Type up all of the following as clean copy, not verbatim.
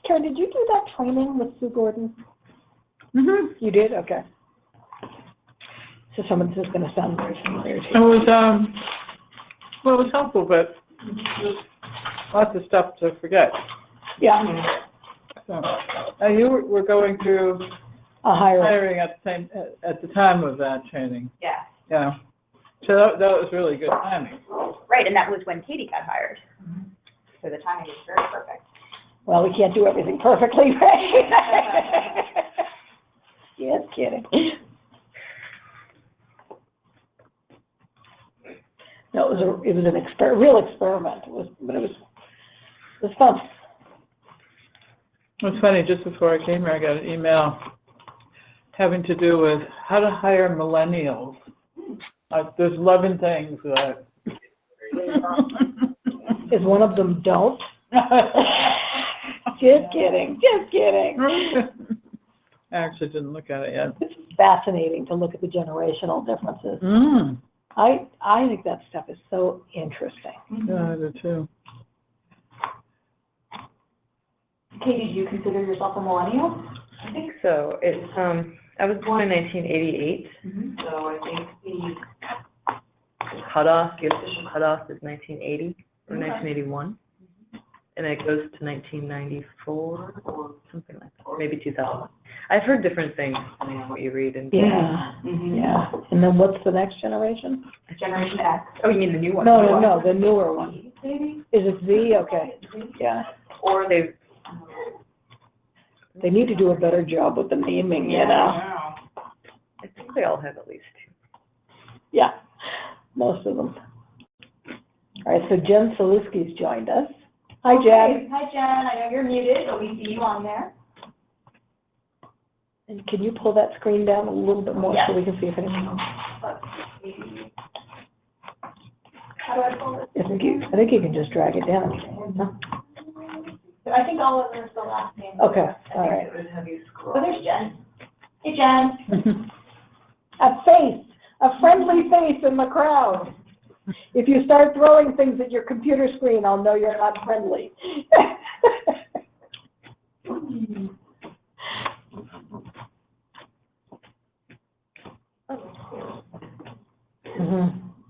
Karen, did you do that training with Sue Gordon? Mm-hmm. You did? Okay. So someone's just going to sound very familiar to you. It was, well, it was helpful, but lots of stuff to forget. Yeah. So, you were going through hiring at the time of that training. Yeah. Yeah. So that was really good timing. Right, and that was when Katie got hired. Mm-hmm. So the timing was very perfect. Well, we can't do everything perfectly, right? Just kidding. No, it was a real experiment. It was fun. It was funny, just before I came here, I got an email having to do with how to hire millennials. There's 11 things that... Is one of them don't? Just kidding. I actually didn't look at it yet. It's fascinating to look at the generational differences. Mm. I think that stuff is so interesting. Yeah, I do too. Katie, do you consider yourself a millennial? I think so. It's I was born in 1988, Mm-hmm. so I think the official cutoff is 1980 or 1981, and it goes to 1994 or something like that, or maybe 2000. I've heard different things depending on what you read. And Yeah. Mm-hmm. Yeah. And then what's the next generation? Generation X. Oh, you mean the new one? No, the newer one. Maybe. Is it Z? Okay. Yeah. Or They need to do a better job with the naming, you know. I think they all have at least two. Yeah, most of them. All right, so Jen Saluski's joined us. Hi, Jen. Hi, Jen. I know you're muted, but we see you on there. And can you pull that screen down a little bit more so we can see if anything else? How do I pull this? I think you can just drag it down. No? I think all of them are the last name. Okay, all right. It would have you scroll. Oh, there's Jen. Hey, Jen. A friendly face in the crowd. If you start throwing things at your computer screen, I'll know you're not friendly. Mm-hmm.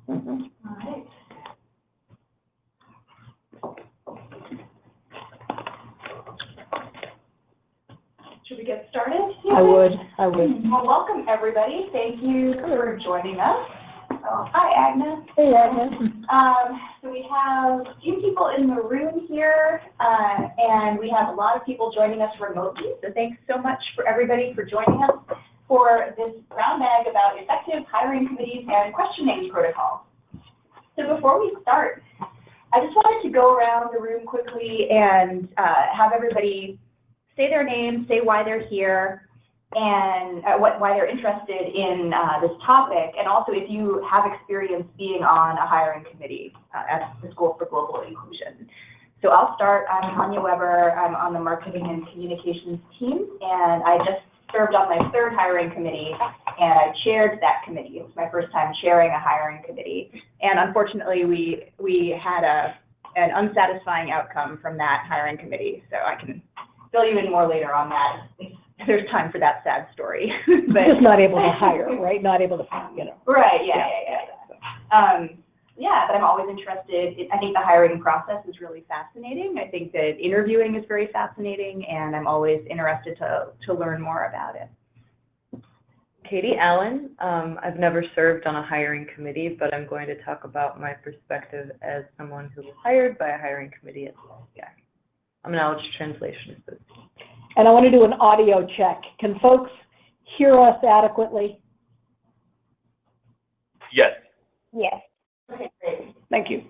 Mm-hmm. All right. Should we get started? I would. Well, welcome everybody. Thank you for joining us. Oh, hi, Agnes. Hey, Agnes. So we have a few people in the room here, and we have a lot of people joining us remotely. So thanks so much for everybody for joining us for this brown bag about effective hiring committees and questioning protocols. So before we start, I just wanted to go around the room quickly and have everybody say their name, say why they're here, and why they're interested in this topic, and also if you have experience being on a hiring committee at the School for Global Inclusion. So I'll start. I'm Tanya Weber. I'm on the Marketing and Communications team, and I just served on my third hiring committee, and I chaired that committee. It was my first time chairing a hiring committee, and unfortunately we had an unsatisfying outcome from that hiring committee, so I can fill you in more later on that. There's time for that sad story. But just not able to hire, right? Not able to, you know. Right, yeah. Yeah, but I'm always interested. I think the hiring process is really fascinating. I think that interviewing is very fascinating, and I'm always interested to learn more about it. Katie Allen. I've never served on a hiring committee, but I'm going to talk about my perspective as someone who was hired by a hiring committee at the SBI. I'm an knowledge translation assistant. And I want to do an audio check. Can folks hear us adequately? Yes. Yes. Okay, great. Thank you.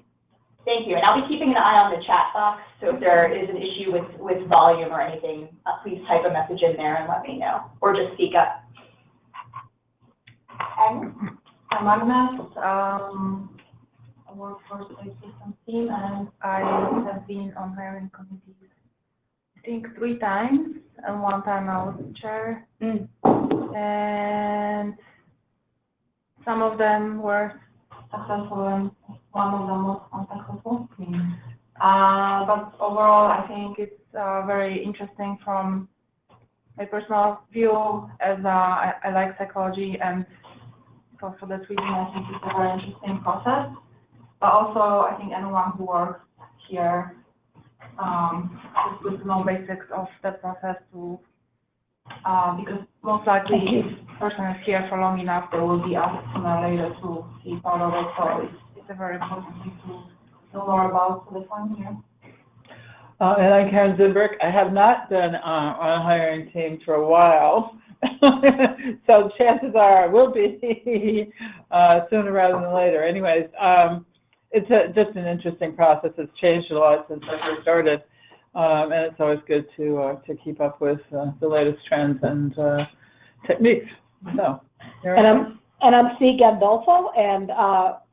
Thank you. And I'll be keeping an eye on the chat box, so if there is an issue with volume or anything, please type a message in there and let me know, or just speak up. I'm Agnes. I work for the system team, and I have been on hiring committees, I think 3 times, and 1 time I was chair. And some of them were successful and one of them was unsuccessful. But overall, I think it's very interesting from my personal view, as I like psychology, and so for that reason I think it's a very interesting process. But also I think anyone who works here is good to know basics of that process too, because most likely if the person is here for long enough, they will be asked sooner or later to be part of it. So it's a very important thing to know more about for the time here. And I'm Karen Zimbrick. I have not been on a hiring team for a while, so chances are I will be sooner rather than later. Anyways, it's just an interesting process. It's changed a lot since I first started, and it's always good to keep up with the latest trends and techniques. So, and I'm Cecilia Gandolfo, and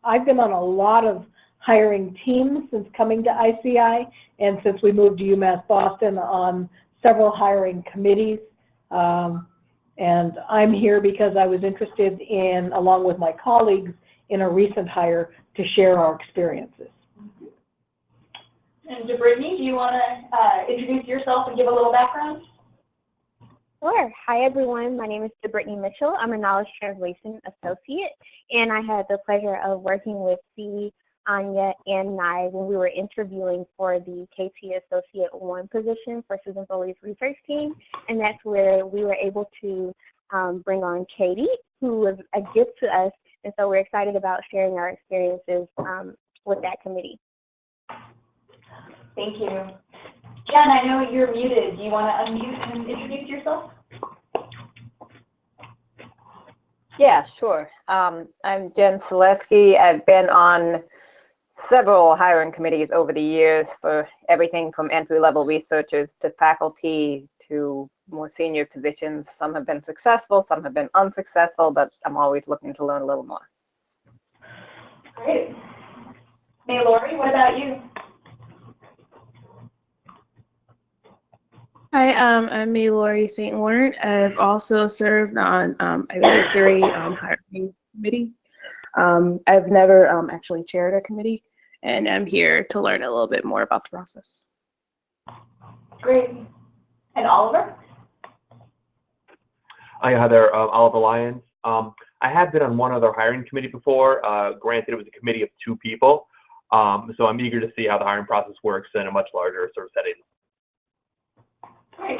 I've been on a lot of hiring teams since coming to ICI, and since we moved to UMass Boston on several hiring committees. And I'm here because I was interested in, along with my colleagues, in a recent hire to share our experiences. And DeBrittany, do you want to introduce yourself and give a little background? Sure. Hi, everyone. My name is DeBrittany Mitchell. I'm a Knowledge Translation Associate, and I had the pleasure of working with Anya and Nye when we were interviewing for the KT Associate 1 position for Susan Foley's research team, and that's where we were able to bring on Katie, who was a gift to us, and so we're excited about sharing our experiences with that committee. Thank you. Jen, I know you're muted. Do you want to unmute and introduce yourself? Yeah, sure. I'm Jen Selesky. I've been on several hiring committees over the years for everything from entry-level researchers to faculty to more senior positions. Some have been successful, some have been unsuccessful, but I'm always looking to learn a little more. Great. Hey, Lori, what about you? Hi, I'm me, Lori St. Leonard. I've also served on, I think, 3 hiring committees. I've never actually chaired a committee, and I'm here to learn a little bit more about the process. Great. And Oliver? Hi there, Oliver Lyons. I have been on one other hiring committee before. Granted, it was a committee of 2 people. So I'm eager to see how the hiring process works in a much larger sort of setting. Great.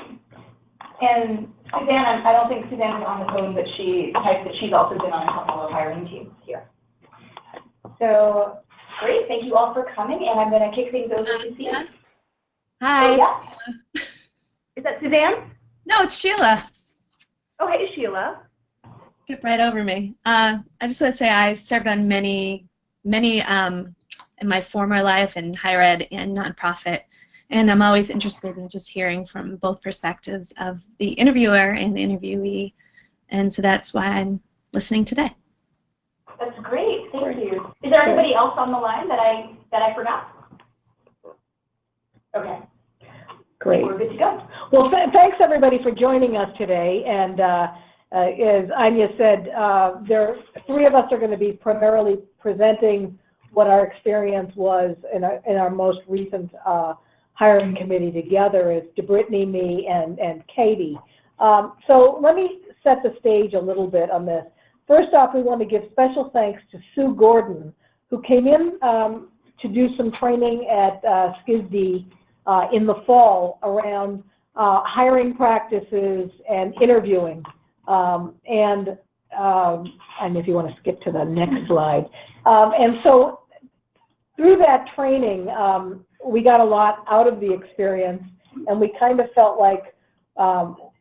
And Suzanne, I don't think Suzanne is on the phone, but she typed that she's also been on a couple of hiring teams here. So, great. Thank you all for coming, and I'm going to kick things over to Sheila. Hi. Oh, yeah. Is that Suzanne? No, it's Sheila. Oh, hey, Sheila. Skip right over me. I just want to say I served on many in my former life in higher ed and nonprofit. And I'm always interested in just hearing from both perspectives of the interviewer and the interviewee. And so that's why I'm listening today. That's great. Thank you. Is there anybody else on the line that I forgot? Okay. Great. We're good to go. Well, thanks everybody for joining us today. And as Anya said, 3 of us are going to be primarily presenting what our experience was in our most recent hiring committee together. Is DeBrittany, me, and Katie. So let me set the stage a little bit on this. First off, we want to give special thanks to Sue Gordon, who came in to do some training at SCISD in the fall around hiring practices and interviewing. And if you want to skip to the next slide. And so through that training, we got a lot out of the experience, and we kind of felt like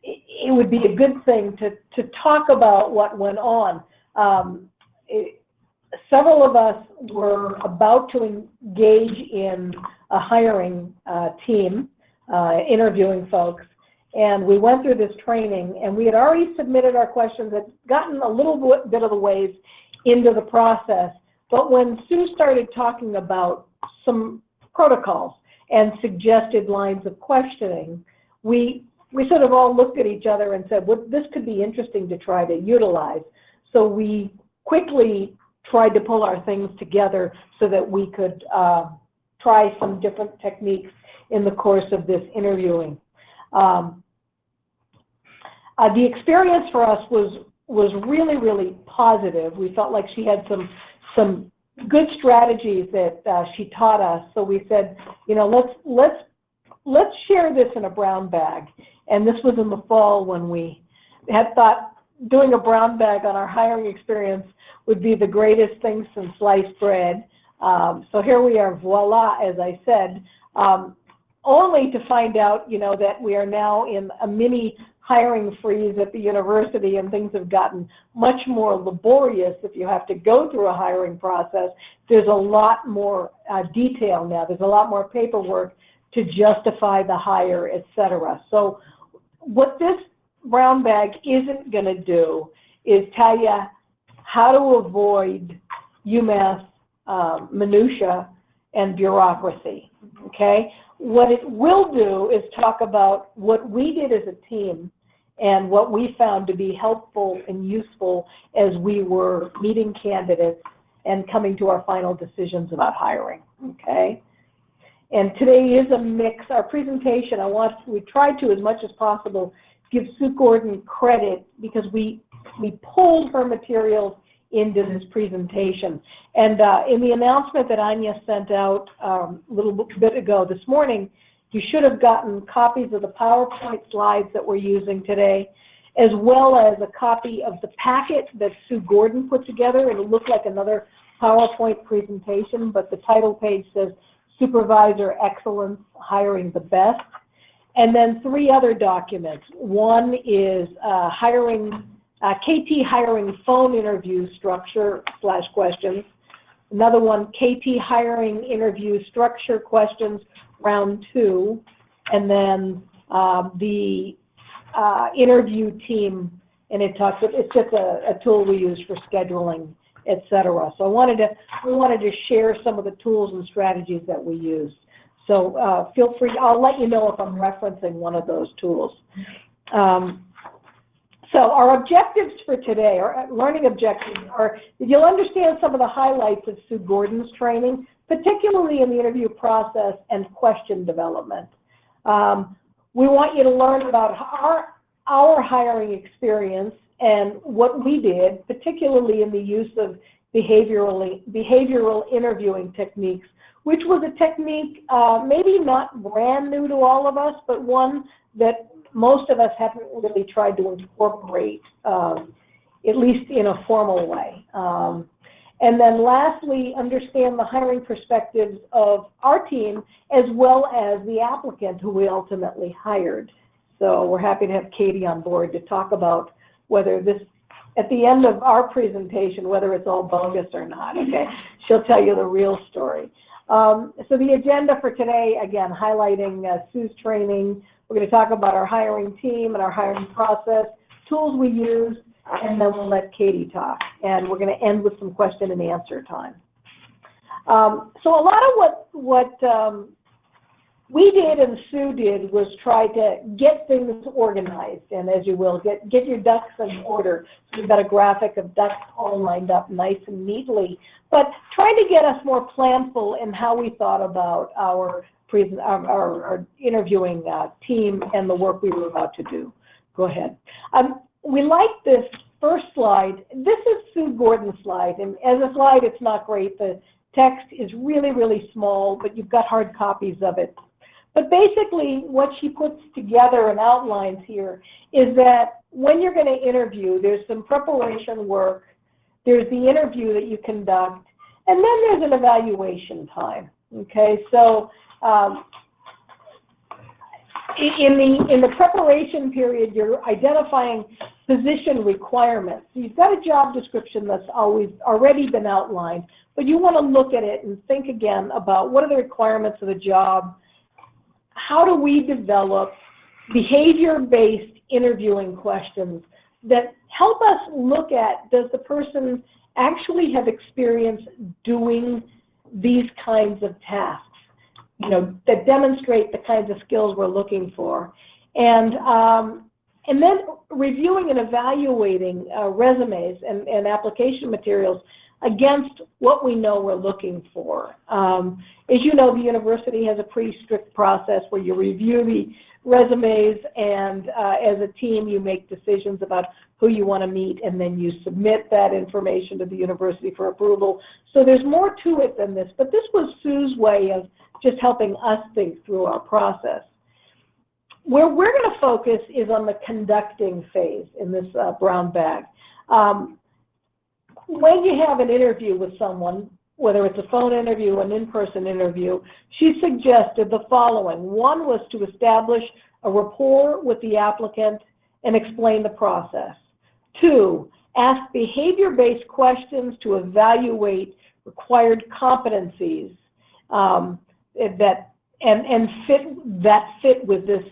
it would be a good thing to talk about what went on. Several of us were about to engage in a hiring team, interviewing folks, and we went through this training, and we had already submitted our questions, had gotten a little bit of the ways into the process, but when Sue started talking about some protocols and suggested lines of questioning, we sort of all looked at each other and said, well, this could be interesting to try to utilize. So we quickly tried to pull our things together so that we could try some different techniques in the course of this interviewing. The experience for us was really, really positive. We felt like she had some good strategies that she taught us. So we said, you know, let's share this in a brown bag. And this was in the fall when we had thought doing a brown bag on our hiring experience would be the greatest thing since sliced bread. So here we are, voila, as I said, only to find out, you know, that we are now in a mini hiring freeze at the university, and things have gotten much more laborious if you have to go through a hiring process. There's a lot more detail now. There's a lot more paperwork to justify the hire, et cetera. So what this brown bag isn't going to do is tell you how to avoid UMass minutia and bureaucracy, okay? What it will do is talk about what we did as a team and what we found to be helpful and useful as we were meeting candidates and coming to our final decisions about hiring, okay? And today is a mix. Our presentation, we tried to, as much as possible, give Sue Gordon credit because we pulled her materials into this presentation. And in the announcement that Anya sent out a little bit ago this morning, you should have gotten copies of the PowerPoint slides that we're using today, as well as a copy of the packet that Sue Gordon put together. It'll look like another PowerPoint presentation, but the title page says Supervisor Excellence, Hiring the Best. And then 3 other documents. One is KT hiring phone interview structure / questions. Another one, KT hiring interview structure questions round 2. And then the interview team, and it's just a tool we use for scheduling, et cetera. So we wanted to share some of the tools and strategies that we use. So feel free, I'll let you know if I'm referencing one of those tools. So our objectives for today, our learning objectives, are that you'll understand some of the highlights of Sue Gordon's training, particularly in the interview process and question development. We want you to learn about our hiring experience and what we did, particularly in the use of behavioral interviewing techniques, which was a technique maybe not brand new to all of us, but one that most of us haven't really tried to incorporate, at least in a formal way. And then lastly, understand the hiring perspectives of our team as well as the applicant who we ultimately hired. So we're happy to have Katie on board to talk about whether this, at the end of our presentation, whether it's all bogus or not, okay? She'll tell you the real story. So the agenda for today, again, highlighting Sue's training. We're going to talk about our hiring team and our hiring process, tools we use, and then we'll let Katie talk. And we're going to end with some question and answer time. So a lot of what we did and Sue did was try to get things organized, and as you will, get your ducks in order. So we've got a graphic of ducks all lined up nice and neatly, but trying to get us more planful in how we thought about our interviewing team and the work we were about to do. Go ahead. We like this first slide. This is Sue Gordon's slide, and as a slide, it's not great. The text is really, really small, but you've got hard copies of it. But basically, what she puts together and outlines here is that when you're going to interview, there's some preparation work, there's the interview that you conduct, and then there's an evaluation time. Okay, so in the preparation period, you're identifying position requirements. So you've got a job description that's already been outlined, but you want to look at it and think again about what are the requirements of the job. How do we develop behavior-based interviewing questions that help us look at, does the person actually have experience doing these kinds of tasks, you know, that demonstrate the kinds of skills we're looking for. And And then reviewing and evaluating resumes and application materials against what we know we're looking for. As you know, the university has a pretty strict process where you review the resumes, and as a team you make decisions about who you want to meet, and then you submit that information to the university for approval. So there's more to it than this, but this was Sue's way of just helping us think through our process. Where we're going to focus is on the conducting phase in this brown bag. When you have an interview with someone, whether it's a phone interview, an in-person interview, she suggested the following. One was to establish a rapport with the applicant and explain the process. 2, ask behavior-based questions to evaluate required competencies and fit with this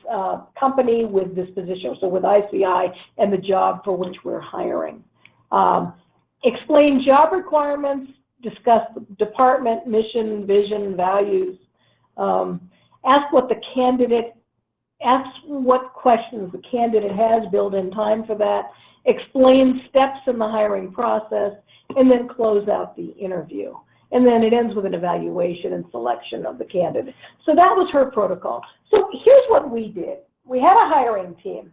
company, with this position, so with ICI and the job for which we're hiring. Explain job requirements, discuss the department, mission, vision, values. Ask what questions the candidate has, build in time for that. Explain steps in the hiring process, and then close out the interview. And then it ends with an evaluation and selection of the candidate. So that was her protocol. So here's what we did. We had a hiring team.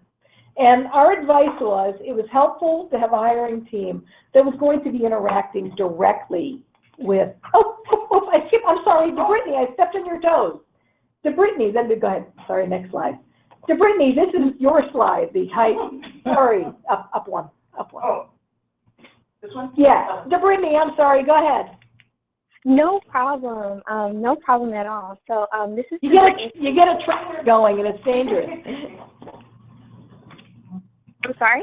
And our advice was it was helpful to have a hiring team that was going to be interacting directly with, I'm sorry, DeBrittany, I stepped on your toes. DeBrittany, then go ahead. Sorry, next slide. DeBrittany, this is your slide, the height. Sorry, up one. Oh, this one? Yeah, DeBrittany, I'm sorry, go ahead. No problem. No problem at all. So this is you get a trainer going, and it's dangerous. I'm sorry?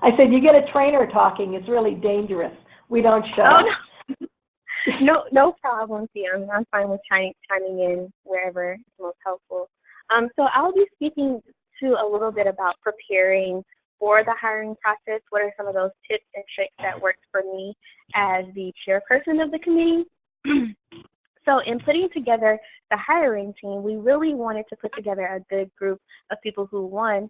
I said you get a trainer talking. It's really dangerous. We don't show. Oh, no problem, Sam. I'm fine with chiming in wherever it's most helpful. So I'll be speaking to a little bit about preparing for the hiring process. What are some of those tips and tricks that worked for me as the chairperson of the committee? So in putting together the hiring team, we really wanted to put together a good group of people who, one,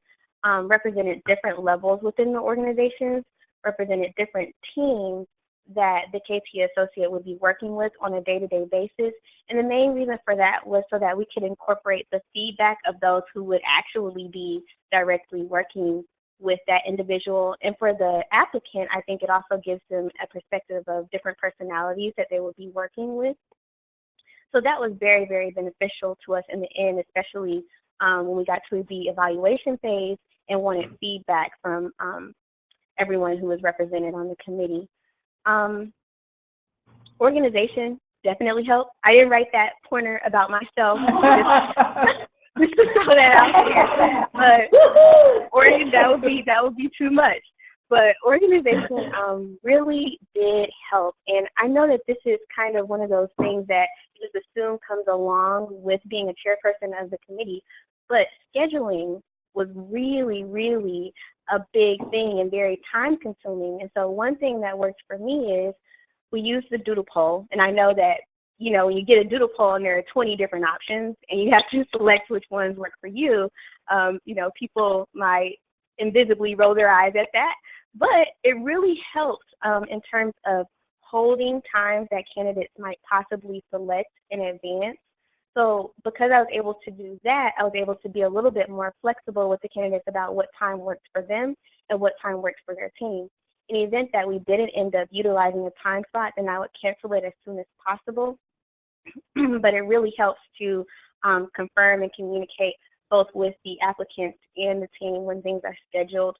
represented different levels within the organizations, represented different teams that the KP associate would be working with on a day-to-day basis. And the main reason for that was so that we could incorporate the feedback of those who would actually be directly working with that individual. And for the applicant, I think it also gives them a perspective of different personalities that they would be working with. So that was very, very beneficial to us in the end, especially when we got to the evaluation phase and wanted feedback from everyone who was represented on the committee. Organization definitely helped. I didn't write that pointer about myself. Just to throw that out there. But that would be too much. But organization really did help. And I know that this is kind of one of those things that you just assume comes along with being a chairperson of the committee. But scheduling was really, really a big thing and very time consuming. And so one thing that works for me is we use the doodle poll. And I know that, you know, when you get a doodle poll and there are 20 different options and you have to select which ones work for you, you know, people might invisibly roll their eyes at that. But it really helps in terms of holding times that candidates might possibly select in advance. So because I was able to do that, I was able to be a little bit more flexible with the candidates about what time works for them and what time works for their team. In the event that we didn't end up utilizing a time slot, then I would cancel it as soon as possible. But it really helps to confirm and communicate both with the applicants and the team when things are scheduled.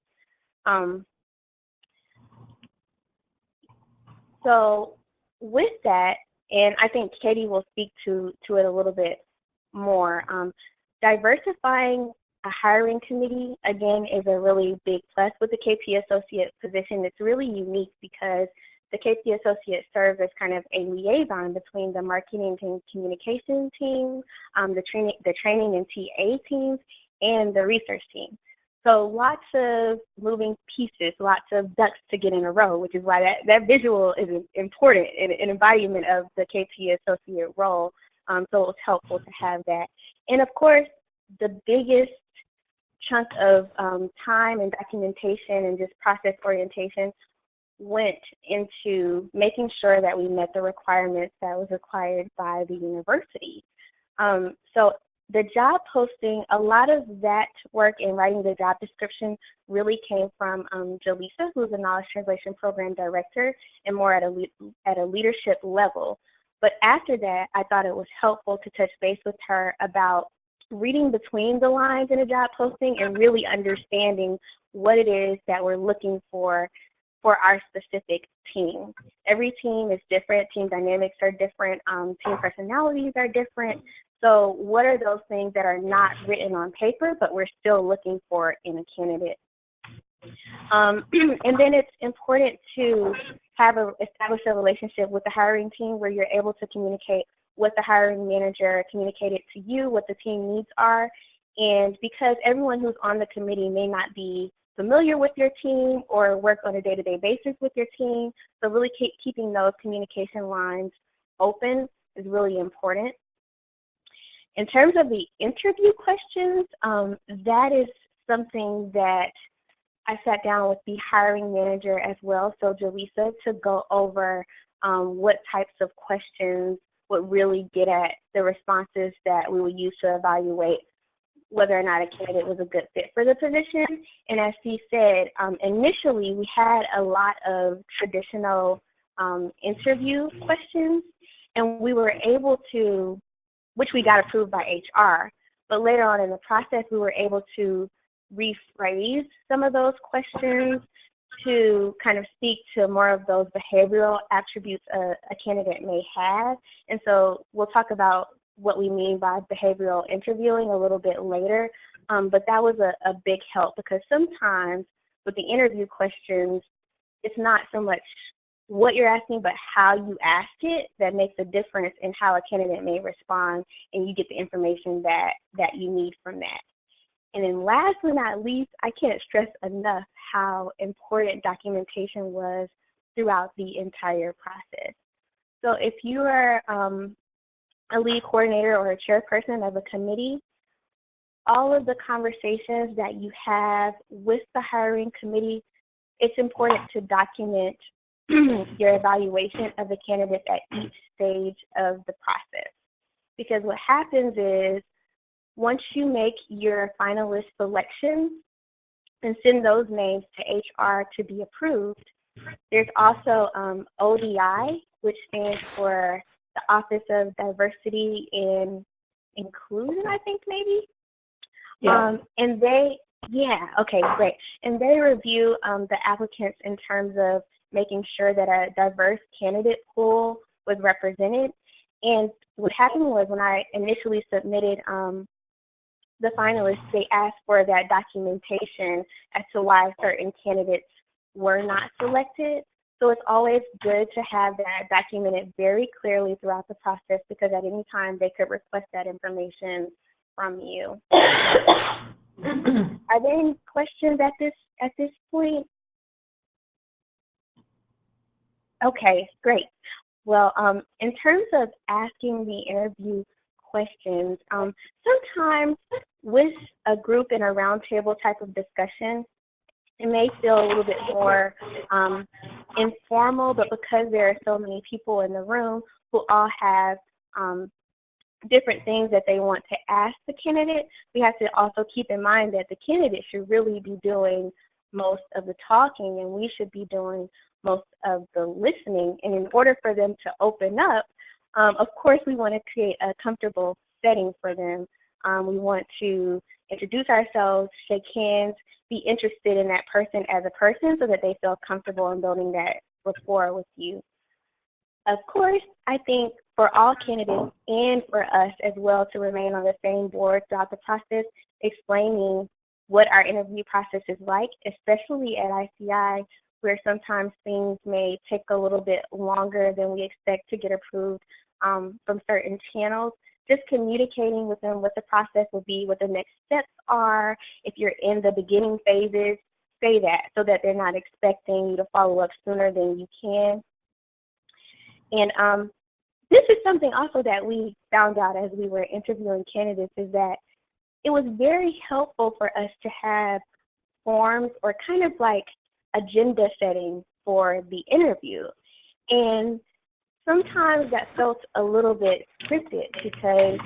So with that, and I think Katie will speak to it a little bit more, diversifying a hiring committee, again, is a really big plus with the KP Associate position. It's really unique because the KP Associate serves as kind of a liaison between the marketing and communication team, the training and TA teams, and the research team. So lots of moving pieces, lots of ducks to get in a row, which is why that visual is important, an embodiment of the KP Associate role. So it was helpful to have that. And of course, the biggest chunk of time and documentation and just process orientation went into making sure that we met the requirements that was required by the university. So the job posting, a lot of that work in writing the job description really came from Jaleesa, who's a Knowledge Translation Program Director, and more at a leadership level. But after that, I thought it was helpful to touch base with her about reading between the lines in a job posting and really understanding what it is that we're looking for our specific team. Every team is different, team dynamics are different, team personalities are different. So what are those things that are not written on paper, but we're still looking for in a candidate? And then it's important to establish a relationship with the hiring team where you're able to communicate what the hiring manager communicated to you, what the team needs are. And because everyone who's on the committee may not be familiar with your team or work on a day-to-day basis with your team, so really keeping those communication lines open is really important. In terms of the interview questions, that is something that I sat down with the hiring manager as well, so Jaleesa, to go over what types of questions would really get at the responses that we would use to evaluate whether or not a candidate was a good fit for the position. And as she said, initially we had a lot of traditional interview questions, and we were able to, which we got approved by HR, but later on in the process we were able to rephrase some of those questions to kind of speak to more of those behavioral attributes a candidate may have. And so we'll talk about what we mean by behavioral interviewing a little bit later, but that was a big help, because sometimes with the interview questions, it's not so much what you're asking, but how you ask it that makes a difference in how a candidate may respond, and you get the information that you need from that. And then last but not least, I can't stress enough how important documentation was throughout the entire process. So if you are a lead coordinator or a chairperson of a committee, all of the conversations that you have with the hiring committee, it's important to document your evaluation of the candidates at each stage of the process. Because what happens is, once you make your finalist selections and send those names to HR to be approved, there's also ODI, which stands for the Office of Diversity and Inclusion, I think maybe. Yeah. And they, yeah, okay, great. And they review the applicants in terms of making sure that a diverse candidate pool was represented. And what happened was, when I initially submitted the finalists, they asked for that documentation as to why certain candidates were not selected. So it's always good to have that documented very clearly throughout the process, because at any time they could request that information from you. Are there any questions at this point? Okay, great. Well, in terms of asking the interview questions, sometimes with a group in a roundtable type of discussion, it may feel a little bit more informal, but because there are so many people in the room who all have different things that they want to ask the candidate, we have to also keep in mind that the candidate should really be doing most of the talking, and we should be doing most of the listening. And in order for them to open up, of course, we want to create a comfortable setting for them. We want to introduce ourselves, shake hands, be interested in that person as a person so that they feel comfortable in building that rapport with you. Of course, I think for all candidates and for us as well to remain on the same board throughout the process, explaining what our interview process is like, especially at ICI, where sometimes things may take a little bit longer than we expect to get approved from certain channels. Just communicating with them what the process will be, what the next steps are. If you're in the beginning phases, say that so that they're not expecting you to follow up sooner than you can. And this is something also that we found out as we were interviewing candidates, is that it was very helpful for us to have forms or kind of like agenda setting for the interview. And sometimes that felt a little bit scripted because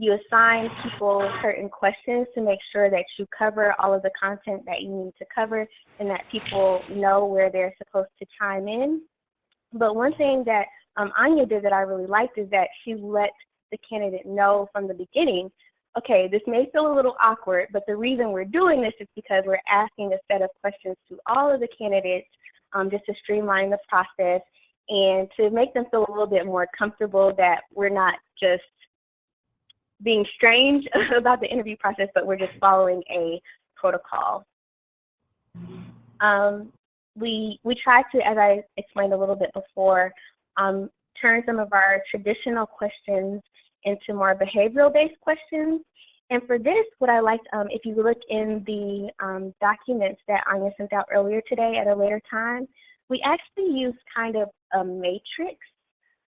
you assign people certain questions to make sure that you cover all of the content that you need to cover and that people know where they're supposed to chime in. But one thing that Anya did that I really liked is that she let the candidate know from the beginning, okay, this may feel a little awkward, but the reason we're doing this is because we're asking a set of questions to all of the candidates just to streamline the process and to make them feel a little bit more comfortable that we're not just being strange about the interview process, but we're just following a protocol. We tried to, as I explained a little bit before, turn some of our traditional questions into more behavioral-based questions. And for this, what I liked, if you look in the documents that Anya sent out earlier today at a later time, we actually used kind of a matrix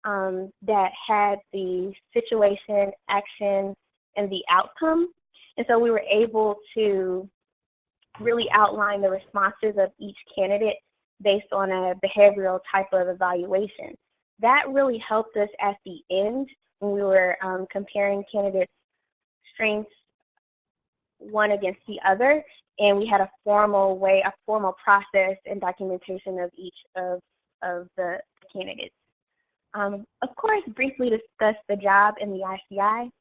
that had the situation, action, and the outcome. And so we were able to really outline the responses of each candidate based on a behavioral type of evaluation. That really helped us at the end when we were comparing candidates' strengths one against the other, and we had a formal process and documentation of each of the candidates. Of course, briefly discuss the job in the ICI.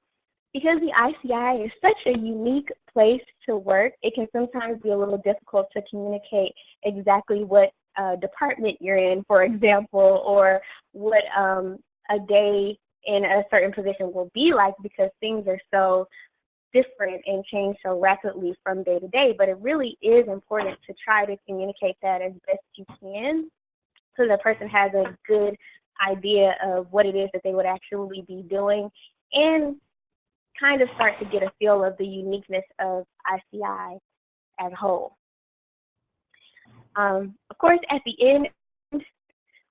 Because the ICI is such a unique place to work, it can sometimes be a little difficult to communicate exactly what department you're in, for example, or what a day in a certain position will be like, because things are so different and change so rapidly from day to day. But it really is important to try to communicate that as best you can so the person has a good idea of what it is that they would actually be doing and kind of start to get a feel of the uniqueness of ICI as a whole. Of course, at the end,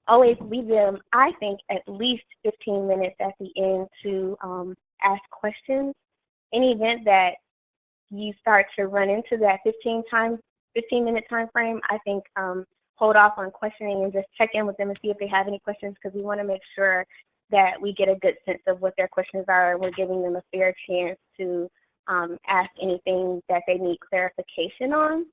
always leave them, I think, at least 15 minutes at the end to ask questions. In the event that you start to run into that 15-minute time frame, I think hold off on questioning and just check in with them and see if they have any questions, because we want to make sure that we get a good sense of what their questions are and we're giving them a fair chance to ask anything that they need clarification on.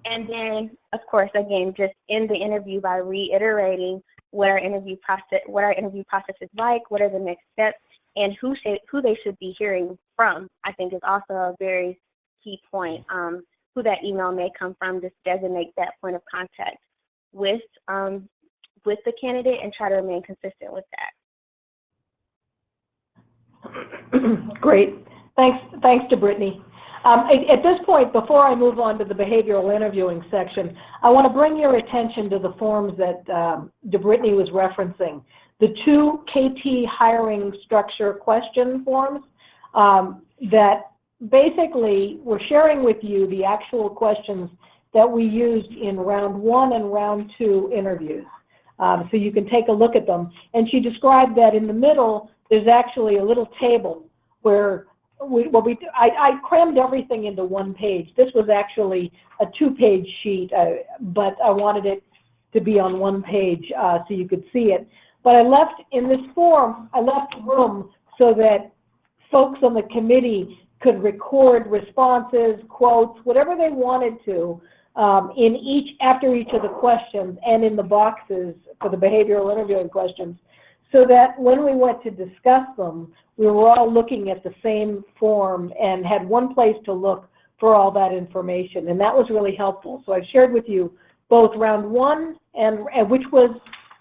And then, of course, again, just end the interview by reiterating what our interview process is like, what are the next steps, and who they should be hearing from, I think is also a very key point. Who that email may come from, just designate that point of contact with the candidate and try to remain consistent with that. Great. Thanks DeBrittany. At this point, before I move on to the behavioral interviewing section, I want to bring your attention to the forms that DeBrittany was referencing. The 2 KT hiring structure question forms that basically we're sharing with you the actual questions that we used in round 1 and round 2 interviews. So you can take a look at them. And she described that in the middle, there's actually a little table where I crammed everything into one page. This was actually a 2-page sheet, but I wanted it to be on one page so you could see it. But I left, in this form, I left room so that folks on the committee could record responses, quotes, whatever they wanted to after each of the questions and in the boxes for the behavioral interviewing questions, so that when we went to discuss them, we were all looking at the same form and had one place to look for all that information, and that was really helpful. So I shared with you both round 1, and which was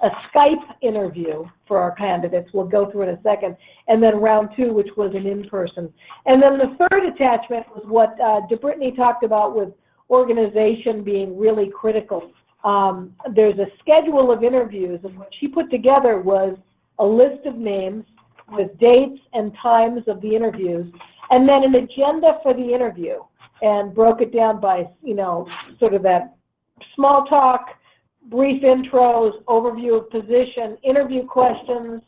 a Skype interview for our candidates. We'll go through in a second. And then round 2, which was an in-person. And then the third attachment was what DeBrittany talked about with organization being really critical. There's a schedule of interviews, and what she put together was a list of names with dates and times of the interviews, and then an agenda for the interview, and broke it down by, sort of that small talk, brief intros, overview of position, interview questions,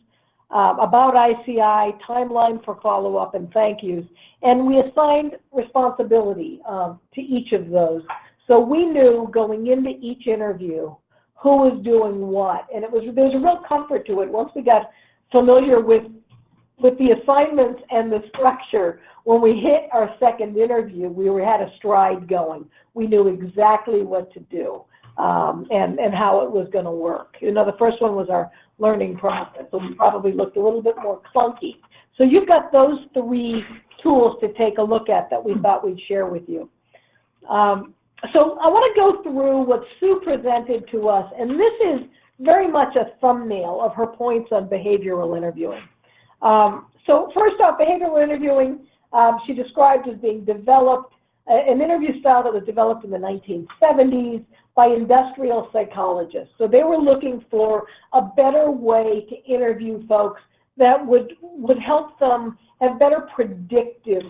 about ICI, timeline for follow-up, and thank yous. And we assigned responsibility to each of those. So we knew going into each interview who was doing what. And there was a real comfort to it once we got familiar with the assignments and the structure. When we hit our second interview, we had a stride going. We knew exactly what to do and how it was going to work. You know, the first one was our learning process, so we probably looked a little bit more clunky. So you've got those three tools to take a look at that we thought we'd share with you. So I want to go through what Sue presented to us, and this is very much a thumbnail of her points on behavioral interviewing. So first off, behavioral interviewing, she described as being developed, an interview style that was developed in the 1970s by industrial psychologists. So they were looking for a better way to interview folks that would help them have better predictive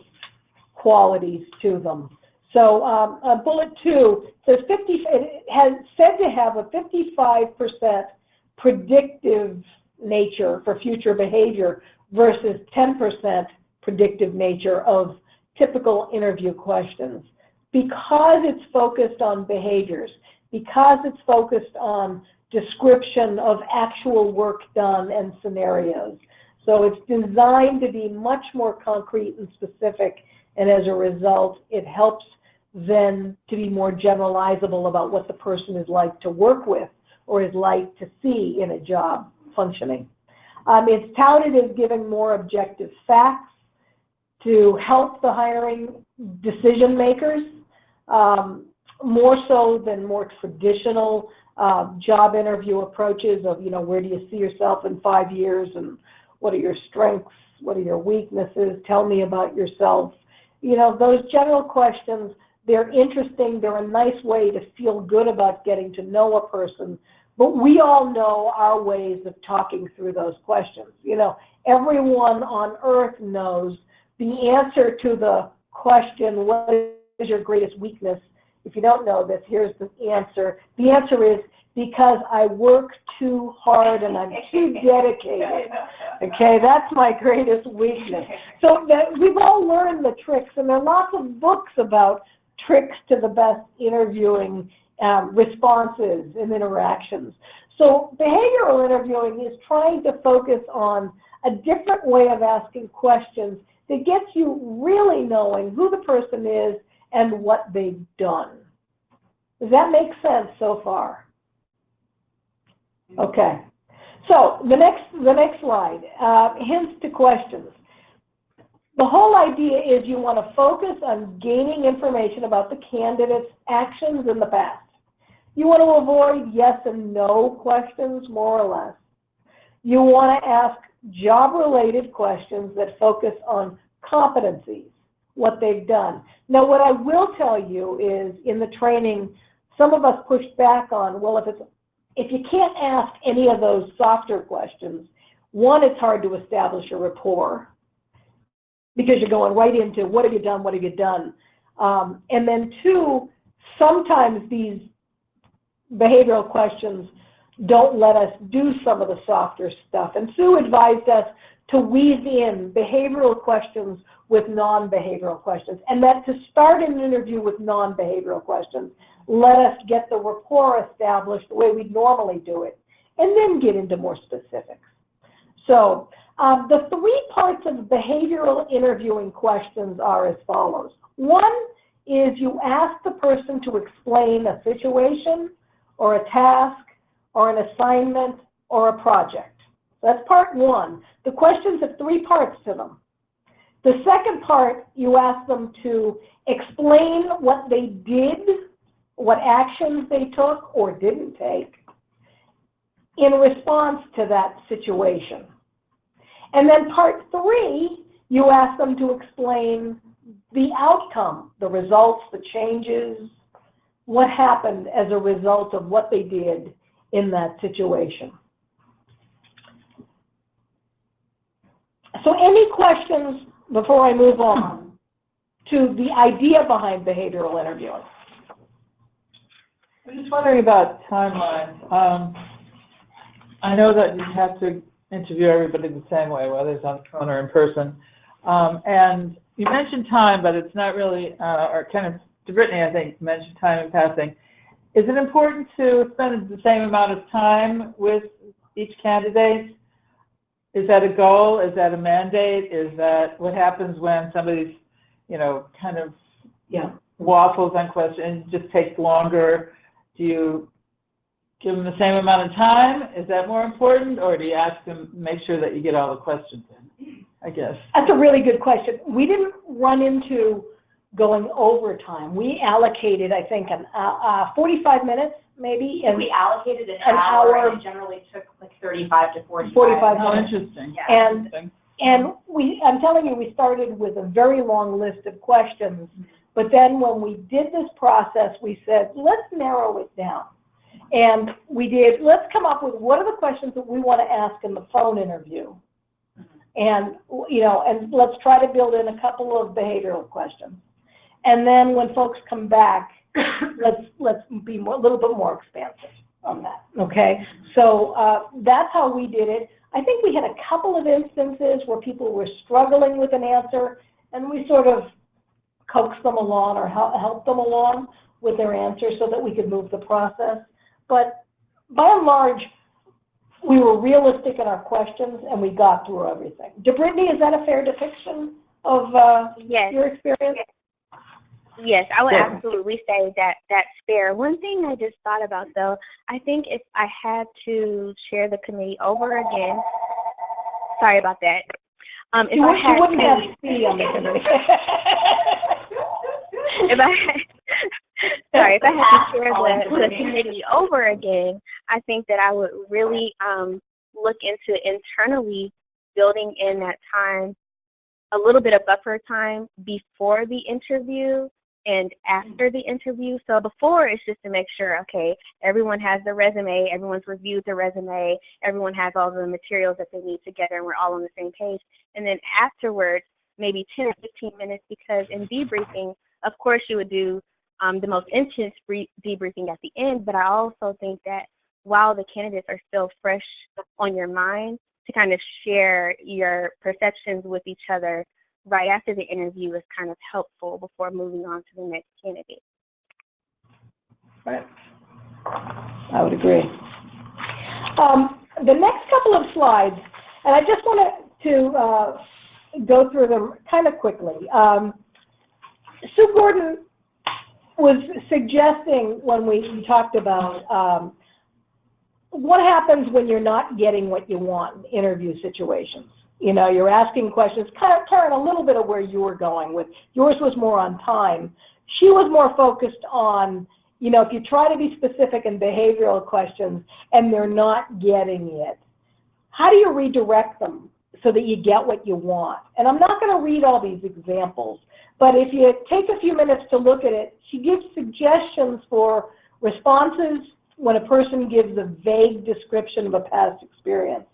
qualities to them. So bullet 2 says it has said to have a 55% predictive nature for future behavior versus 10% predictive nature of typical interview questions. Because it's focused on behaviors, because it's focused on description of actual work done and scenarios. So it's designed to be much more concrete and specific, and as a result, it helps then to be more generalizable about what the person is like to work with or is like to see in a job functioning. It's touted as giving more objective facts to help the hiring decision makers, more so than more traditional job interview approaches of, you know, where do you see yourself in 5 years and what are your strengths, what are your weaknesses, tell me about yourself. You know, those general questions, they're interesting, they're a nice way to feel good about getting to know a person, but we all know our ways of talking through those questions. You know, everyone on earth knows the answer to the question, what is your greatest weakness? If you don't know this, here's the answer. The answer is because I work too hard and I'm too dedicated. Okay, that's my greatest weakness. So that we've all learned the tricks, and there are lots of books about tricks to the best interviewing responses and interactions. So behavioral interviewing is trying to focus on a different way of asking questions that gets you really knowing who the person is and what they've done. Does that make sense so far? Okay. So the next slide, hints to questions. The whole idea is you want to focus on gaining information about the candidate's actions in the past. You want to avoid yes and no questions, more or less. You want to ask job-related questions that focus on competencies, what they've done. Now, what I will tell you is in the training, some of us pushed back on, well, if you can't ask any of those softer questions, one, it's hard to establish a rapport because you're going right into what have you done, what have you done? And then two, sometimes these behavioral questions don't let us do some of the softer stuff. And Sue advised us to weave in behavioral questions with non-behavioral questions, and that to start an interview with non-behavioral questions, let us get the rapport established the way we'd normally do it, and then get into more specifics. So the 3 parts of behavioral interviewing questions are as follows. One is you ask the person to explain a situation or a task or an assignment or a project. That's part 1. The questions have 3 parts to them. The second part, you ask them to explain what they did, what actions they took or didn't take in response to that situation. And then part 3, you ask them to explain the outcome, the results, the changes, what happened as a result of what they did in that situation. So any questions before I move on to the idea behind behavioral interviewing? I'm just wondering about timelines. I know that you have to interview everybody the same way, whether it's on the phone or in person. And you mentioned time, but it's not really, or kind of, DeBrittany, I think, mentioned time in passing. Is it important to spend the same amount of time with each candidate? Is that a goal? Is that a mandate? Is that what happens when somebody's, you know, kind of waffles on questions, just takes longer? Do you give them the same amount of time? Is that more important? Or do you ask them, make sure that you get all the questions in, I guess? That's a really good question. We didn't run into going over time. We allocated, I think, 45 minutes, maybe. And we allocated an hour, and it generally took like 35 to 45 Oh, minutes. interesting. Yeah. And I'm telling you, we started with a very long list of questions, but then when we did this process, we said, let's narrow it down. And we did, let's come up with what are the questions that we want to ask in the phone interview. And, you know, and let's try to build in a couple of behavioral questions. And then when folks come back, let's be a little bit more expansive on that, okay? So that's how we did it. I think we had a couple of instances where people were struggling with an answer, and we sort of coaxed them along or helped them along with their answer so that we could move the process. But by and large, we were realistic in our questions, and we got through everything. DeBrittany, is that a fair depiction of your experience? Yes, I would absolutely say that that's fair. One thing I just thought about, though, I think if I had to chair the committee over again, sorry about that. You wouldn't have C on the committee. If I had to chair the committee over again, I think that I would really look into internally building in that time, a little bit of buffer time before the interview and after the interview. So before, it's just to make sure, okay, everyone has the resume, everyone's reviewed the resume, everyone has all the materials that they need together, and we're all on the same page. And then afterwards, maybe 10 or 15 minutes, because in debriefing, of course, you would do the most intense debriefing at the end, but I also think that while the candidates are still fresh on your mind, to kind of share your perceptions with each other right after the interview is kind of helpful before moving on to the next candidate. Right. I would agree. The next couple of slides, and I just wanted to go through them kind of quickly. Sue Gordon was suggesting when we talked about what happens when you're not getting what you want in interview situations. You know, you're asking questions, Karen, a little bit of where you were going with. Yours was more on time. She was more focused on, you know, if you try to be specific in behavioral questions and they're not getting it, how do you redirect them so that you get what you want? And I'm not going to read all these examples, but if you take a few minutes to look at it, she gives suggestions for responses when a person gives a vague description of a past experience,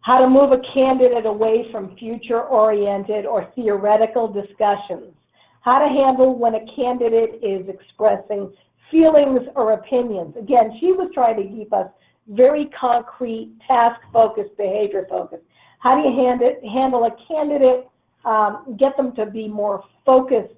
how to move a candidate away from future-oriented or theoretical discussions, how to handle when a candidate is expressing feelings or opinions. Again, she was trying to keep us very concrete, task-focused, behavior-focused. How do you handle a candidate, get them to be more focused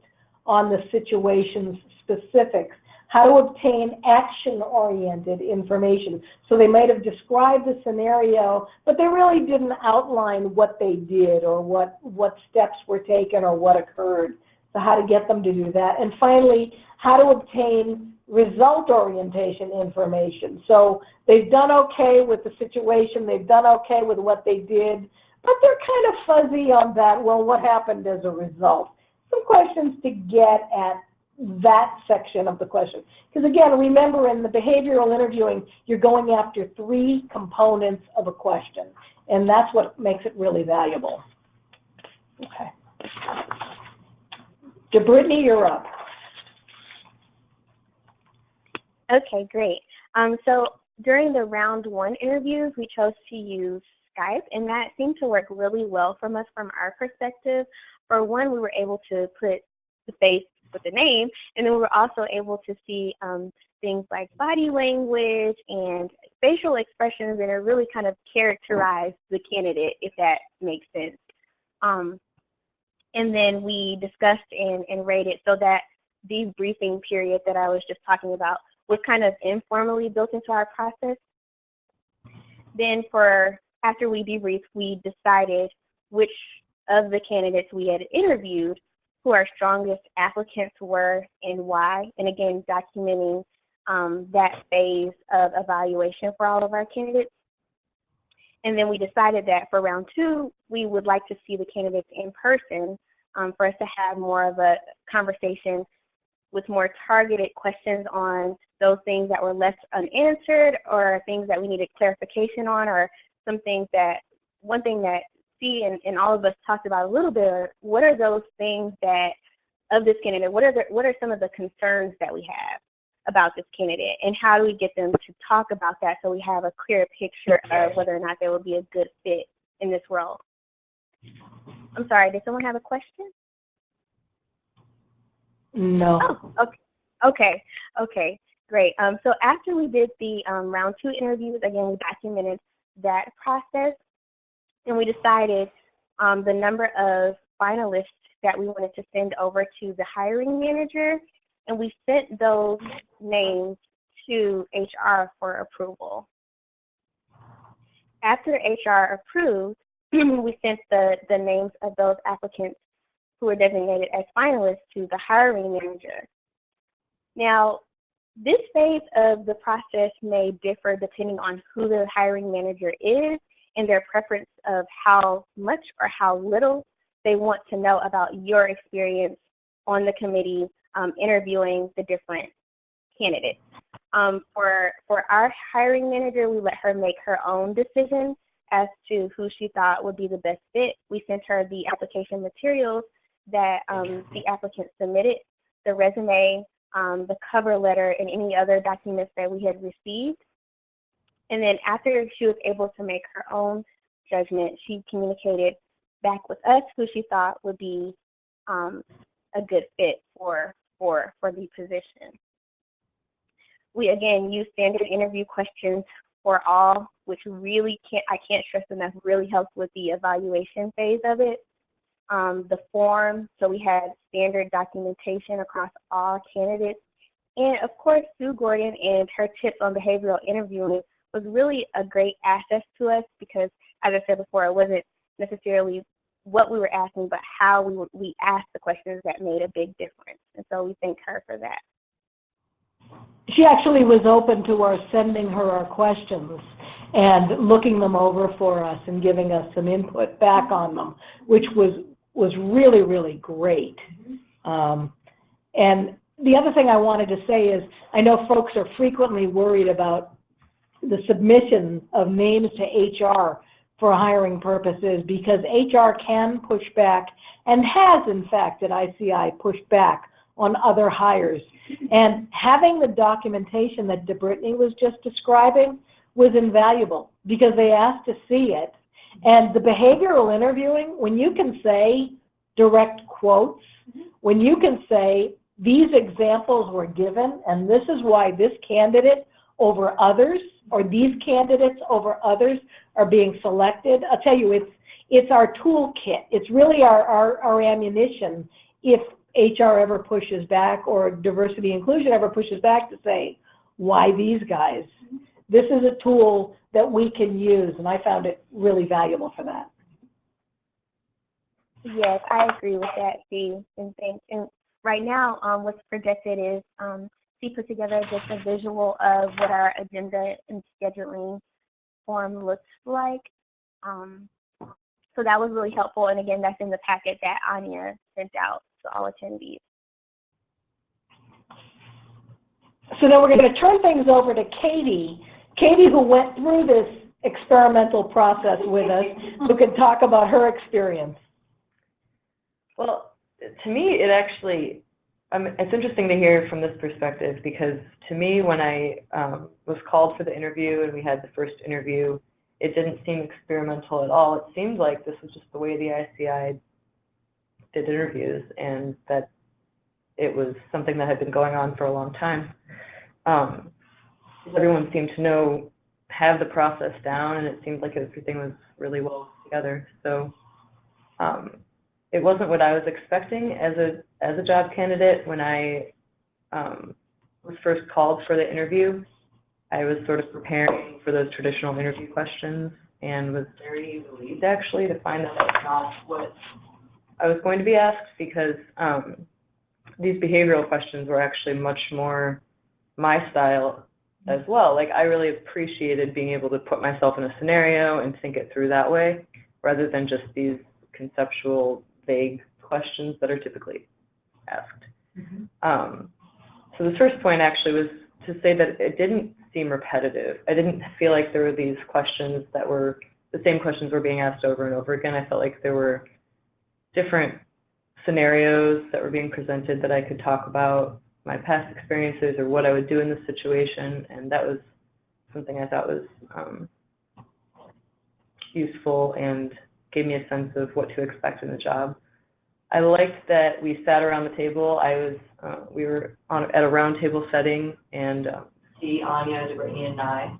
on the situation's specifics? How to obtain action-oriented information. So they might have described the scenario, but they really didn't outline what they did or what steps were taken or what occurred. So how to get them to do that. And finally, how to obtain result orientation information. So they've done okay with the situation, they've done okay with what they did, but they're kind of fuzzy on that, well, what happened as a result? Some questions to get at that section of the question. Because again, remember in the behavioral interviewing, you're going after 3 components of a question, and that's what makes it really valuable. Okay. DeBrittany, you're up. Okay, great. So during the round 1 interviews, we chose to use Skype, and that seemed to work really well from us from our perspective. For one, we were able to put the face with the name, and then we were also able to see things like body language and facial expressions, and it really kind of characterized the candidate, if that makes sense. And then we discussed and rated, so that debriefing period that I was just talking about was kind of informally built into our process. Then after we debriefed, we decided which of the candidates we had interviewed, who our strongest applicants were and why, and again, documenting that phase of evaluation for all of our candidates. And then we decided that for round 2, we would like to see the candidates in person for us to have more of a conversation with more targeted questions on those things that were left unanswered, or things that we needed clarification on, or some things that, one thing that C and all of us talked about a little bit, are what are those things that, of this candidate, what are some of the concerns that we have about this candidate, and how do we get them to talk about that so we have a clear picture of whether or not they will be a good fit in this role. I'm sorry, did someone have a question? No. Oh, okay, great. So after we did the round 2 interviews, again, we documented that process, and we decided the number of finalists that we wanted to send over to the hiring manager, and we sent those names to HR for approval. After HR approved, we sent the names of those applicants who were designated as finalists to the hiring manager. Now, this phase of the process may differ depending on who the hiring manager is and their preference of how much or how little they want to know about your experience on the committee interviewing the different candidates. For our hiring manager, we let her make her own decision as to who she thought would be the best fit. We sent her the application materials that the applicant submitted, the resume, the cover letter, and any other documents that we had received. And then after she was able to make her own judgment, she communicated back with us who she thought would be a good fit for the position. We again use standard interview questions for all, which really I can't stress enough, really helps with the evaluation phase of it. The form, so we had standard documentation across all candidates. And of course, Sue Gordon and her tips on behavioral interviewing was really a great asset to us, because, as I said before, it wasn't necessarily what we were asking, but how we asked the questions that made a big difference. And so we thank her for that. She actually was open to our sending her our questions and looking them over for us and giving us some input back on them, which was really, really great. And the other thing I wanted to say is, I know folks are frequently worried about the submission of names to HR for hiring purposes, because HR can push back, and has in fact at ICI pushed back on other hires. And having the documentation that DeBrittany was just describing was invaluable, because they asked to see it. And the behavioral interviewing, when you can say direct quotes, when you can say these examples were given and this is why this candidate over others, or these candidates over others are being selected, I'll tell you, it's our toolkit. It's really our ammunition if HR ever pushes back, or diversity inclusion ever pushes back, to say, why these guys? This is a tool that we can use, and I found it really valuable for that. Yes, I agree with that, Steve. And right now, what's projected is she put together just a visual of what our agenda and scheduling form looks like. So that was really helpful. And again, that's in the packet that Anya sent out to all attendees. So now we're going to turn things over to Katie. Katie, who went through this experimental process with us, who can talk about her experience. Well, to me, it actually, it's interesting to hear from this perspective, because to me, when I was called for the interview and we had the first interview, it didn't seem experimental at all. It seemed like this was just the way the ICI did interviews, and that it was something that had been going on for a long time. Everyone seemed to know have the process down, and it seemed like everything was really well together. So it wasn't what I was expecting as a job candidate. When I was first called for the interview, I was sort of preparing for those traditional interview questions and was very relieved actually to find that that was not what I was going to be asked, because these behavioral questions were actually much more my style as well. Like, I really appreciated being able to put myself in a scenario and think it through that way, rather than just these conceptual, vague questions that are typically asked. So the first point actually was to say that it didn't seem repetitive. I didn't feel like there were these questions that were, the same questions were being asked over and over again. I felt like there were different scenarios that were being presented that I could talk about my past experiences or what I would do in this situation, and that was something I thought was useful and gave me a sense of what to expect in the job. I liked that we sat around the table. We were at a round table setting, and Anya, DeBrittany, and I,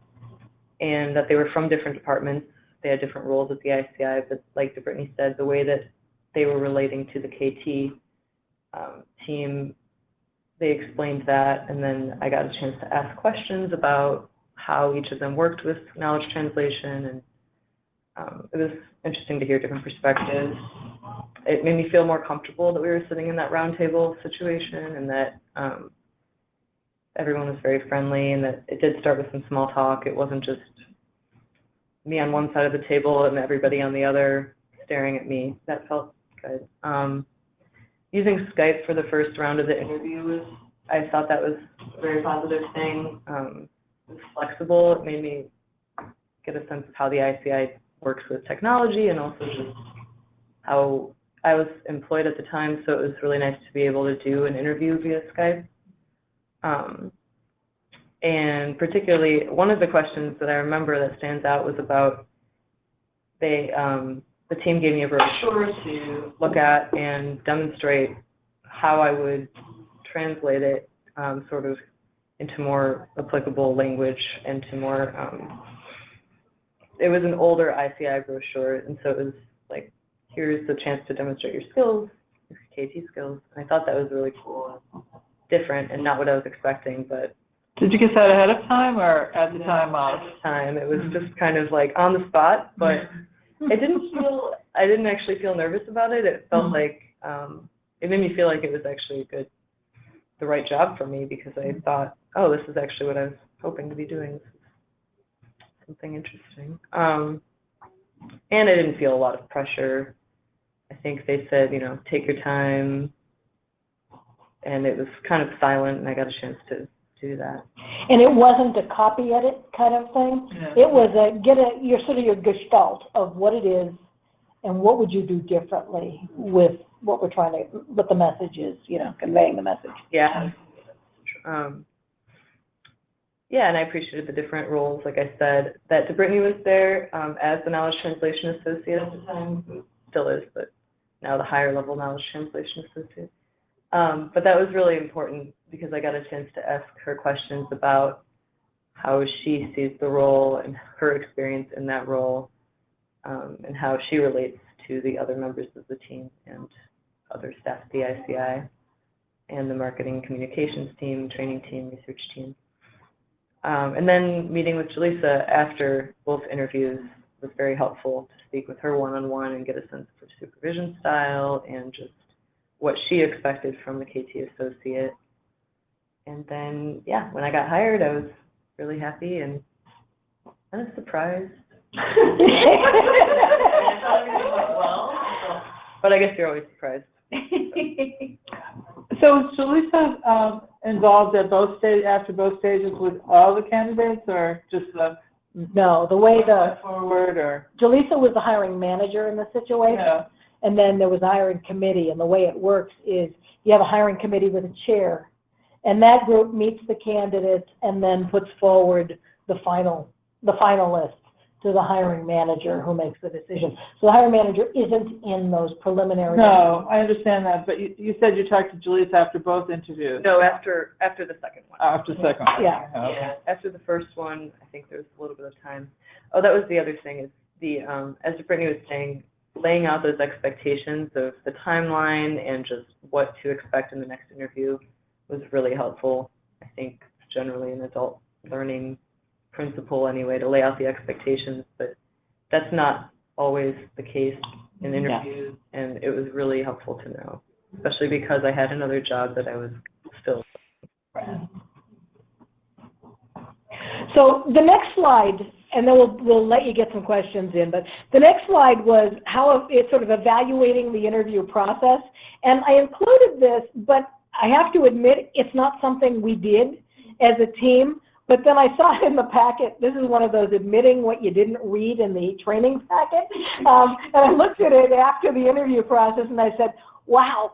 and that they were from different departments. They had different roles at the ICI, but like DeBrittany said, the way that they were relating to the KT team, they explained that, and then I got a chance to ask questions about how each of them worked with knowledge translation, and it was interesting to hear different perspectives. It made me feel more comfortable that we were sitting in that roundtable situation, and that everyone was very friendly, and that it did start with some small talk. It wasn't just me on one side of the table and everybody on the other staring at me. That felt good. Using Skype for the first round of the interview, I thought that was a very positive thing. It was flexible. It made me get a sense of how the ICI works with technology, and also just how I was employed at the time, so it was really nice to be able to do an interview via Skype. And particularly, one of the questions that I remember that stands out was about the team gave me a brochure to look at and demonstrate how I would translate it sort of into more applicable language and to more, it was an older ICI brochure, and so it was like, here's the chance to demonstrate your skills, your KT skills. And I thought that was really cool, different, and not what I was expecting. But did you get that ahead of time or at the time of? At the time. It was just kind of like on the spot, but I didn't actually feel nervous about it. It felt like, it made me feel like it was actually the right job for me, because I thought, oh, this is actually what I was hoping to be doing. Something interesting. And I didn't feel a lot of pressure. I think they said, take your time, and it was kind of silent, and I got a chance to do that. And it wasn't a copy edit kind of thing. Yeah. It was your sort of your gestalt of what it is and what would you do differently with what we're trying to, what the message is, conveying the message. Yeah. Yeah, and I appreciated the different roles. Like I said, that DeBrittany was there as the Knowledge Translation Associate at the time, still is, but now the higher level Knowledge Translation Associate. But that was really important because I got a chance to ask her questions about how she sees the role and her experience in that role, and how she relates to the other members of the team and other staff at the ICI and the marketing communications team, training team, research team. And then meeting with Jaleesa after both interviews was very helpful to speak with her one-on-one and get a sense of her supervision style and just what she expected from the KT associate. And then, yeah, when I got hired, I was really happy and kind of surprised. I thought everything went well, but I guess you're always surprised. So was Jaleesa involved at both after both stages with all the candidates, or just No, the way forward, or? Jaleesa was the hiring manager in the situation. Yeah. And then there was a hiring committee, and the way it works is you have a hiring committee with a chair, and that group meets the candidates and then puts forward the finalists to the hiring manager who makes the decision. So the hiring manager isn't in those preliminary. No, I understand that, but you said you talked to Julissa after both interviews. No, after the second one. After the second one. Yeah. Okay. Yeah, after the first one, I think there was a little bit of time. Oh, that was the other thing is the, as Brittany was saying, laying out those expectations of the timeline and just what to expect in the next interview was really helpful. I think generally an adult learning principle anyway, to lay out the expectations, but that's not always the case in interviews, and it was really helpful to know, especially because I had another job that I was still. So the next slide, and then we'll let you get some questions in, but the next slide was how it's sort of evaluating the interview process. And I included this, but I have to admit it's not something we did as a team. But then I saw it in the packet. This is one of those admitting what you didn't read in the training packet. And I looked at it after the interview process and I said, wow,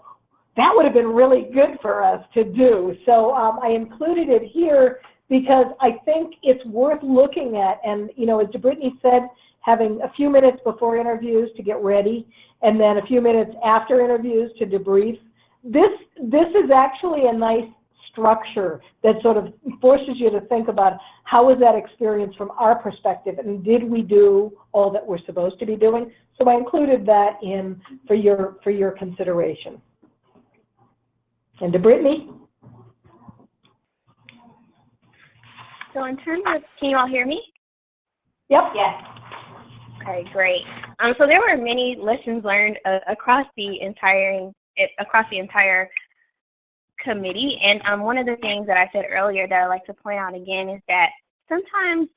that would have been really good for us to do. So I included it here because I think it's worth looking at. And, you know, as DeBrittany said, having a few minutes before interviews to get ready and then a few minutes after interviews to debrief. This is actually a nice structure that sort of forces you to think about how was that experience from our perspective and did we do all that we're supposed to be doing? So I included that in for your consideration. And DeBrittany? So in terms of, can you all hear me? Yep. Yes. Okay, great. So there were many lessons learned across the entire committee, and one of the things that I said earlier that I'd like to point out again is that sometimes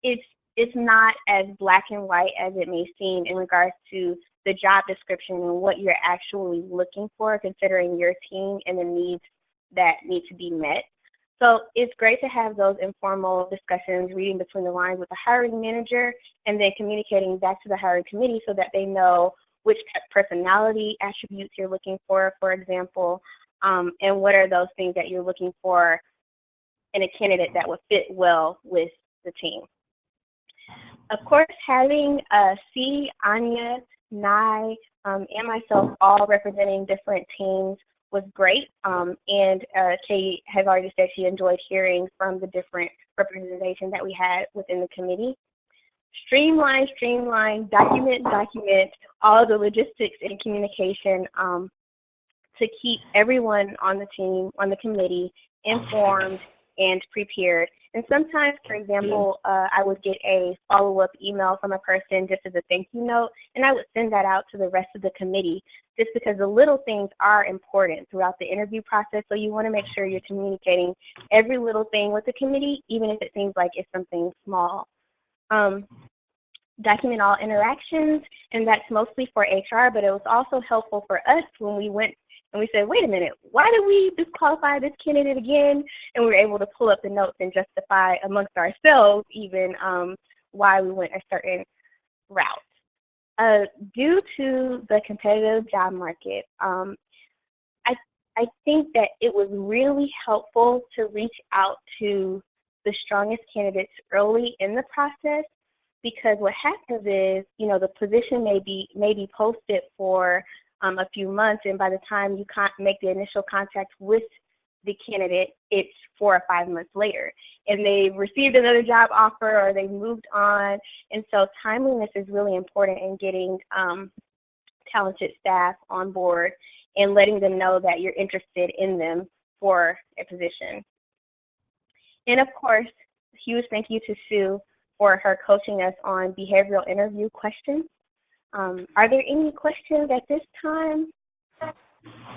it's not as black and white as it may seem in regards to the job description and what you're actually looking for, considering your team and the needs that need to be met. So it's great to have those informal discussions, reading between the lines with the hiring manager, and then communicating back to the hiring committee so that they know which personality attributes you're looking for example, and what are those things that you're looking for in a candidate that would fit well with the team. Of course, having C, Anya, Nye, and myself all representing different teams was great, and Kate has already said she enjoyed hearing from the different representation that we had within the committee. Streamline, document all the logistics and communication to keep everyone on the team, on the committee, informed and prepared. And sometimes, for example, I would get a follow-up email from a person just as a thank you note, and I would send that out to the rest of the committee just because the little things are important throughout the interview process. So you want to make sure you're communicating every little thing with the committee, even if it seems like it's something small. Document all interactions, and that's mostly for HR, but it was also helpful for us when we went and we said, wait a minute, why did we disqualify this candidate again? And we were able to pull up the notes and justify amongst ourselves even why we went a certain route. Due to the competitive job market, I think that it was really helpful to reach out to the strongest candidates early in the process, because what happens is, you know, the position may be posted for a few months, and by the time you make the initial contact with the candidate, it's 4 or 5 months later, and they received another job offer or they moved on. And so timeliness is really important in getting talented staff on board and letting them know that you're interested in them for a position. And of course, huge thank you to Sue for her coaching us on behavioral interview questions. Are there any questions at this time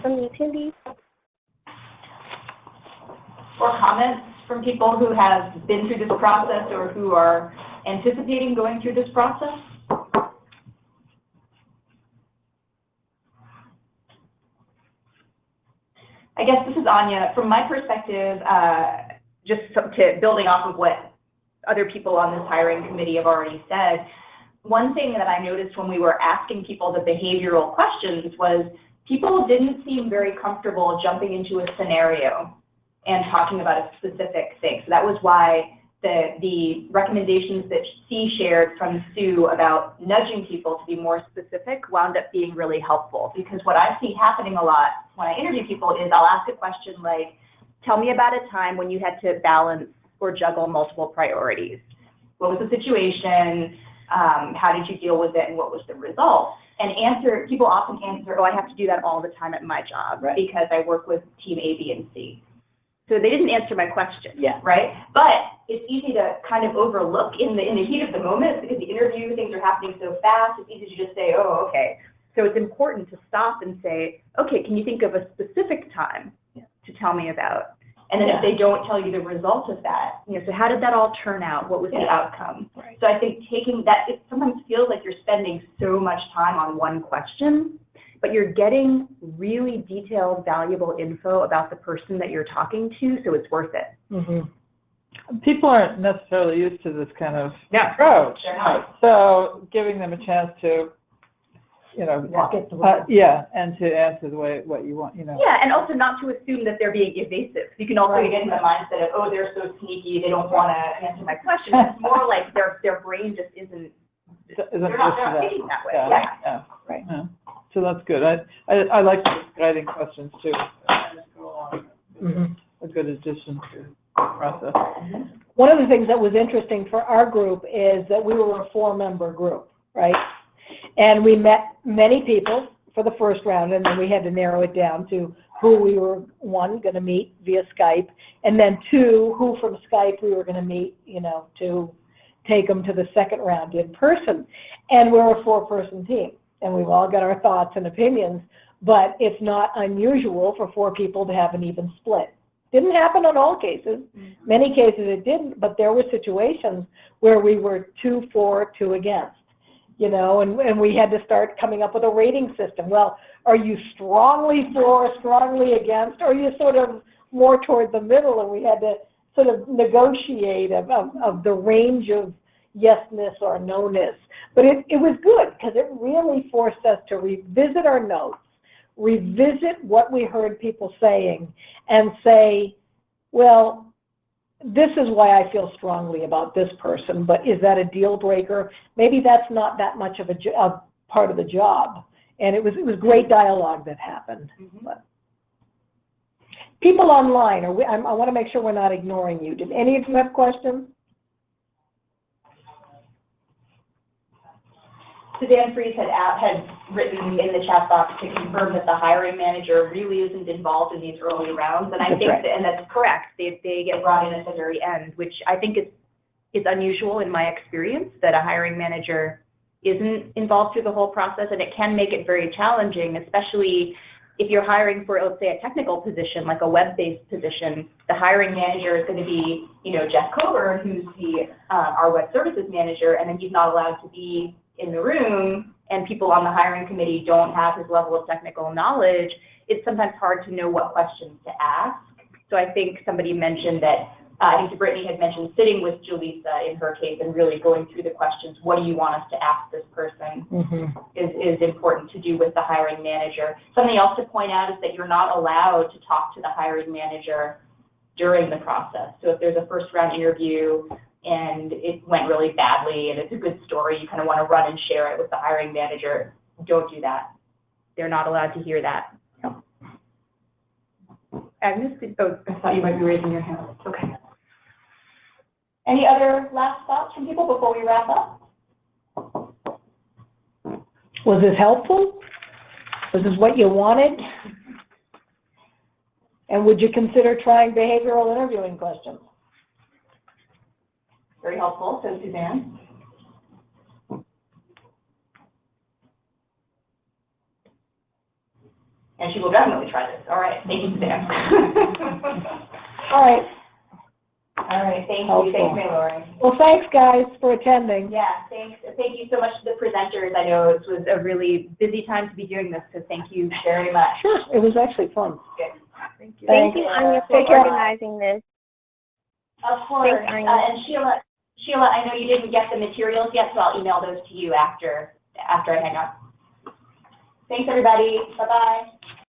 from the attendees? Or comments from people who have been through this process or who are anticipating going through this process? I guess this is Anya. From my perspective, just building off of what other people on this hiring committee have already said, one thing that I noticed when we were asking people the behavioral questions was people didn't seem very comfortable jumping into a scenario and talking about a specific thing. So that was why the recommendations that C shared from Sue about nudging people to be more specific wound up being really helpful, because what I see happening a lot when I interview people is I'll ask a question like, tell me about a time when you had to balance or juggle multiple priorities. What was the situation? How did you deal with it, and what was the result? And people often answer, oh, I have to do that all the time at my job, right, because I work with team A, B, and C. So they didn't answer my question, right? But it's easy to kind of overlook in the heat of the moment, because the interview, things are happening so fast, it's easy to just say, oh, okay. So it's important to stop and say, okay, can you think of a specific time to tell me about? And then if they don't tell you the result of that, so how did that all turn out? What was the outcome? Right. So I think taking that, it sometimes feels like you're spending so much time on one question, but you're getting really detailed, valuable info about the person that you're talking to, so it's worth it. Mm-hmm. People aren't necessarily used to this kind of approach. They're not. So giving them a chance to, walk it through. and to answer the way what you want, Yeah, and also not to assume that they're being evasive. You can also get in the mindset of, oh, they're so sneaky, they don't want to answer my question. It's more like their brain just isn't they're not thinking that way. Yeah. Right. Yeah. So that's good. I like those guiding questions too. Mm-hmm. A good addition to the process. One of the things that was interesting for our group is that we were a 4-member group, right? And we met many people for the first round, and then we had to narrow it down to who we were, 1, going to meet via Skype, and then 2, who from Skype we were going to meet, to take them to the second round in person. And we're a 4-person team, and we've all got our thoughts and opinions, but it's not unusual for 4 people to have an even split. Didn't happen in all cases. Many cases it didn't, but there were situations where we were 2 for, 2 against. And we had to start coming up with a rating system. Well, are you strongly for, strongly against, or are you sort of more toward the middle? And we had to sort of negotiate of the range of yesness or no-ness. But it was good, because it really forced us to revisit our notes, revisit what we heard people saying, and say, well, this is why I feel strongly about this person, but is that a deal breaker? Maybe that's not that much of a part of the job. And it was great dialogue that happened. Mm-hmm. But people online, I want to make sure we're not ignoring you. Did any of you have questions? Suzanne Fries had written in the chat box to confirm that the hiring manager really isn't involved in these early rounds, and I think and that's correct. They get brought in at the very end, which I think is unusual in my experience, that a hiring manager isn't involved through the whole process, and it can make it very challenging, especially if you're hiring for, let's say, a technical position, like a web-based position. The hiring manager is going to be, Jeff Coburn, who's our web services manager, and then he's not allowed to be in the room, and people on the hiring committee don't have his level of technical knowledge. It's sometimes hard to know what questions to ask. So I think somebody mentioned that, I think DeBrittany had mentioned sitting with Julissa in her case and really going through the questions, what do you want us to ask this person, is important to do with the hiring manager. Something else to point out is that you're not allowed to talk to the hiring manager during the process. So if there's a first round interview and it went really badly and it's a good story, you kind of want to run and share it with the hiring manager, don't do that. They're not allowed to hear that. No. Agnes, I thought you might be raising your hand. Okay. Any other last thoughts from people before we wrap up? Was this helpful? Was this what you wanted? And would you consider trying behavioral interviewing questions? Very helpful, says Suzanne. And she will definitely try this. All right, thank you, Suzanne. All right. All right, thank helpful. you. Thanks, Mary Laurie. Well, thanks, guys, for attending. Yeah, thanks. Thank you so much to the presenters. I know it was a really busy time to be doing this, so thank you very much. Sure, it was actually fun. Good. Thank you. Thank you, Anya, for organizing this. Of course. Thanks, Anya. And Sheila, I know you didn't get the materials yet, so I'll email those to you after I hang up. Thanks, everybody. Bye-bye.